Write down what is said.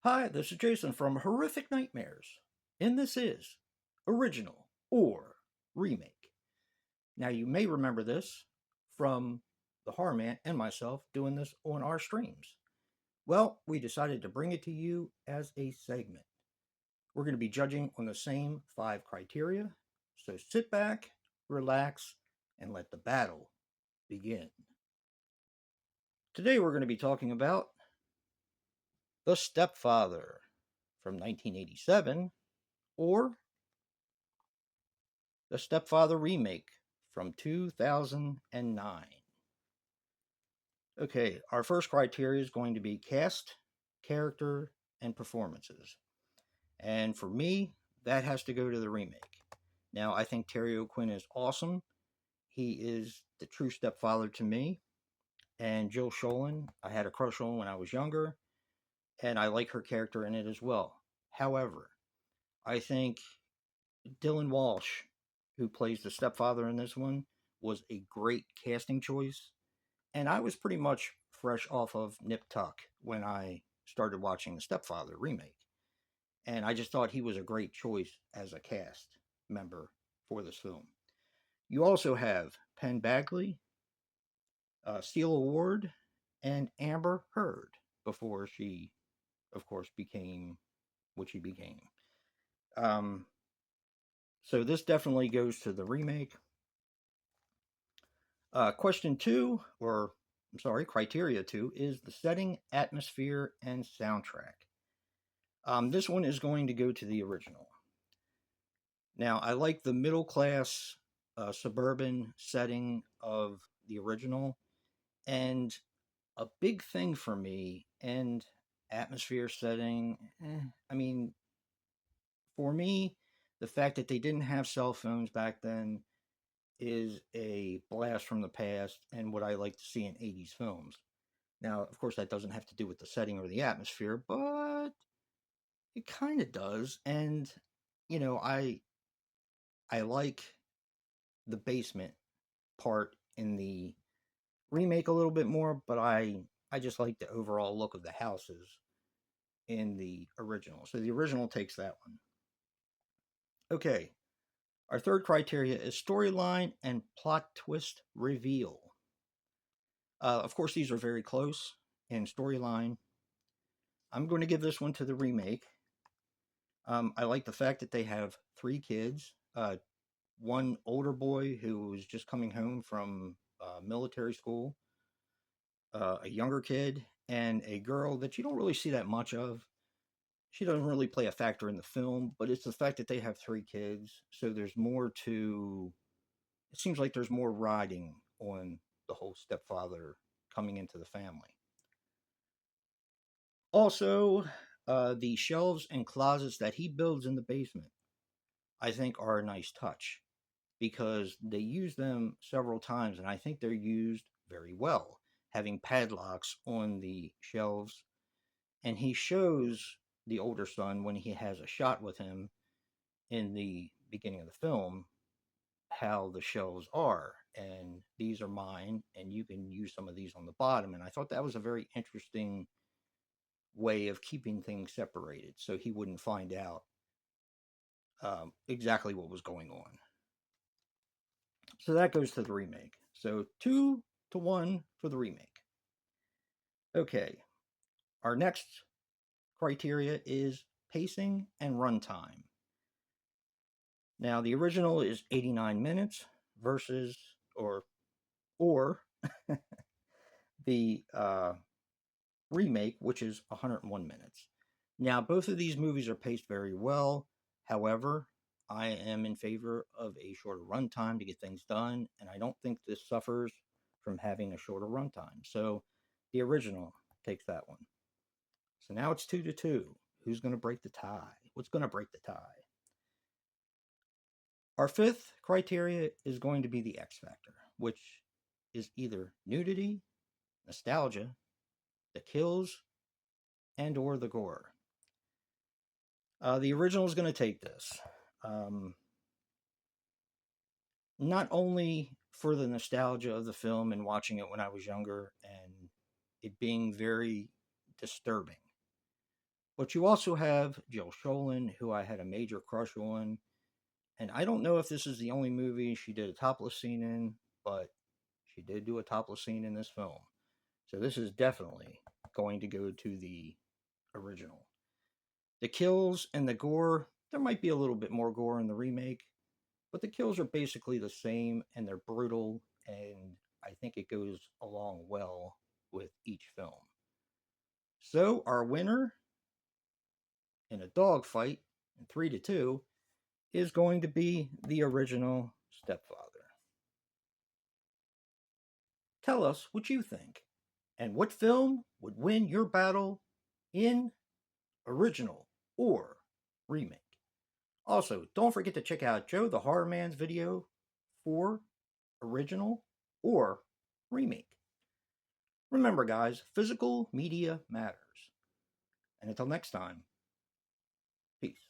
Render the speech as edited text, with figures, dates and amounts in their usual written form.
Hi, this is Jason from Horrific Nightmares, and this is Original or Remake. Now, you may remember this from the Thehorrorman and myself doing this on our streams. Well, we decided to bring it to you as a segment. We're going to be judging on the same 5 criteria, so sit back, relax, and let the battle begin. Today, we're going to be talking about The Stepfather from 1987 or The Stepfather Remake from 2009. Okay, our first criteria is going to be cast, character, and performances. And for me, that has to go to the remake. Now, I think Terry O'Quinn is awesome. He is the true stepfather to me. And Jill Sholin, I had a crush on when I was younger, and I like her character in it as well. However, I think Dylan Walsh, who plays the stepfather in this one, was a great casting choice. And I was pretty much fresh off of Nip Tuck when I started watching the Stepfather remake. And I just thought he was a great choice as a cast member for this film. You also have Penn Badgley, Steele Ward, and Amber Heard before she, of course, became what she became. Um, so this definitely goes to the remake. Question two, or I'm sorry, criteria two, is the setting, atmosphere, and soundtrack. This one is going to go to the original. Now, I like the middle class suburban setting of the original, and a big thing for me, and atmosphere setting, I mean, for me, the fact that they didn't have cell phones back then is a blast from the past and what I like to see in 80s films. Now, of course, that doesn't have to do with the setting or the atmosphere, but it kind of does. And you know, I like the basement part in the remake a little bit more, but I just like the overall look of the houses in the original. So the original takes that one. Okay, our third criteria is storyline and plot twist reveal. Of course, these are very close in storyline. I'm going to give this one to the remake. I like the fact that they have 3 kids. One older boy who was just coming home from military school, a younger kid, and a girl that you don't really see that much of. She doesn't really play a factor in the film, but it's the fact that they have 3 kids, so there's more to. It seems like there's more riding on the whole stepfather coming into the family. Also, the shelves and closets that he builds in the basement, I think, are a nice touch because they use them several times, and I think they're used very well, having padlocks on the shelves. And he shows the older son when he has a shot with him in the beginning of the film how the shelves are. And these are mine, and you can use some of these on the bottom. And I thought that was a very interesting way of keeping things separated so he wouldn't find out exactly what was going on. So that goes to the remake. So 2-1 for the remake. Okay, our next criteria is pacing and runtime. Now the original is 89 minutes versus or the remake, which is 101 minutes. Now both of these movies are paced very well. However, I am in favor of a shorter runtime to get things done, and I don't think this suffers from having a shorter runtime. So the original takes that one. So now it's 2-2. Who's going to break the tie? What's going to break the tie? Our fifth criteria is going to be the X factor, which is either nudity, nostalgia, the kills, and or the gore. The original is going to take this. Um, Not only for the nostalgia of the film and watching it when I was younger and it being very disturbing, But you also have Jill Sholin, who I had a major crush on. And I don't know if this is the only movie she did a topless scene in, but she did do a topless scene in this film. So this is definitely going to go to the original. The kills and the gore, there might be a little bit more gore in the remake, but the kills are basically the same and they're brutal, and I think it goes along well with each film. So our winner in a dogfight, 3-2, is going to be the original Stepfather. Tell us what you think, and what film would win your battle in original or remake. Also, don't forget to check out Joe the Horror Man's video for original or remake. Remember, guys, physical media matters. And until next time, peace.